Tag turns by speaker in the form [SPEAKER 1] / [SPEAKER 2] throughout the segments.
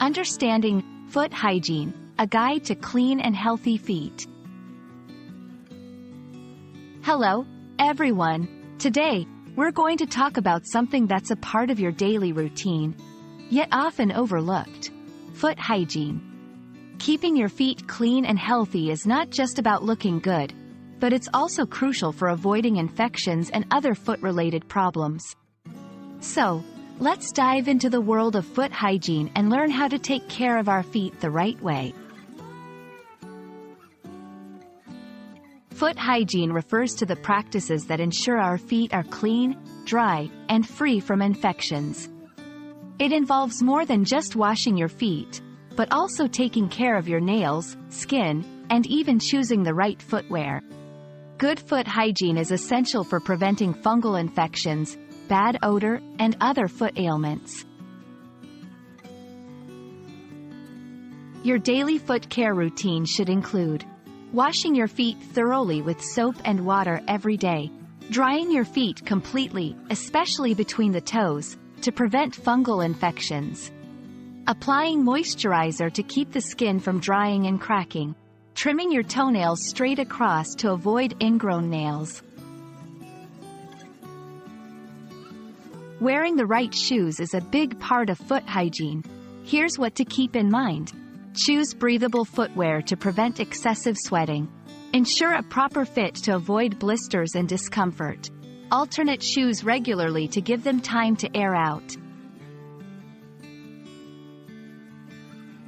[SPEAKER 1] Understanding foot hygiene, a guide to clean and healthy feet. Hello, everyone. Today, we're going to talk about something that's a part of your daily routine, yet often overlooked: foot hygiene. Keeping your feet clean and healthy is not just about looking good, but it's also crucial for avoiding infections and other foot-related problems. So, let's dive into the world of foot hygiene and learn how to take care of our feet the right way. Foot hygiene refers to the practices that ensure our feet are clean, dry, and free from infections. It involves more than just washing your feet, but also taking care of your nails, skin, and even choosing the right footwear. Good foot hygiene is essential for preventing fungal infections, bad odor, and other foot ailments. Your daily foot care routine should include washing your feet thoroughly with soap and water every day, drying your feet completely, especially between the toes, to prevent fungal infections, applying moisturizer to keep the skin from drying and cracking, trimming your toenails straight across to avoid ingrown nails. Wearing the right shoes is a big part of foot hygiene. Here's what to keep in mind. Choose breathable footwear to prevent excessive sweating. Ensure a proper fit to avoid blisters and discomfort. Alternate shoes regularly to give them time to air out.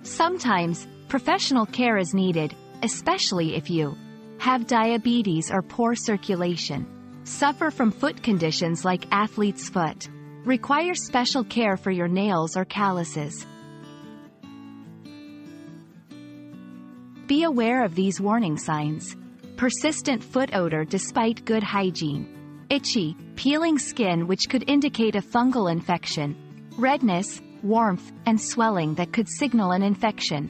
[SPEAKER 1] Sometimes, professional care is needed, especially if you have diabetes or poor circulation, suffer from foot conditions like athlete's foot, require special care for your nails or calluses. Be aware of these warning signs. Persistent foot odor despite good hygiene. Itchy, peeling skin which could indicate a fungal infection. Redness, warmth, and swelling that could signal an infection.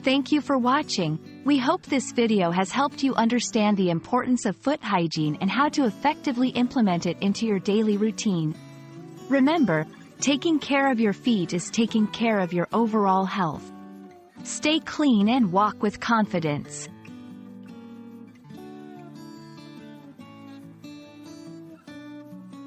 [SPEAKER 1] Thank you for watching. We hope this video has helped you understand the importance of foot hygiene and how to effectively implement it into your daily routine. Remember, taking care of your feet is taking care of your overall health. Stay clean and walk with confidence.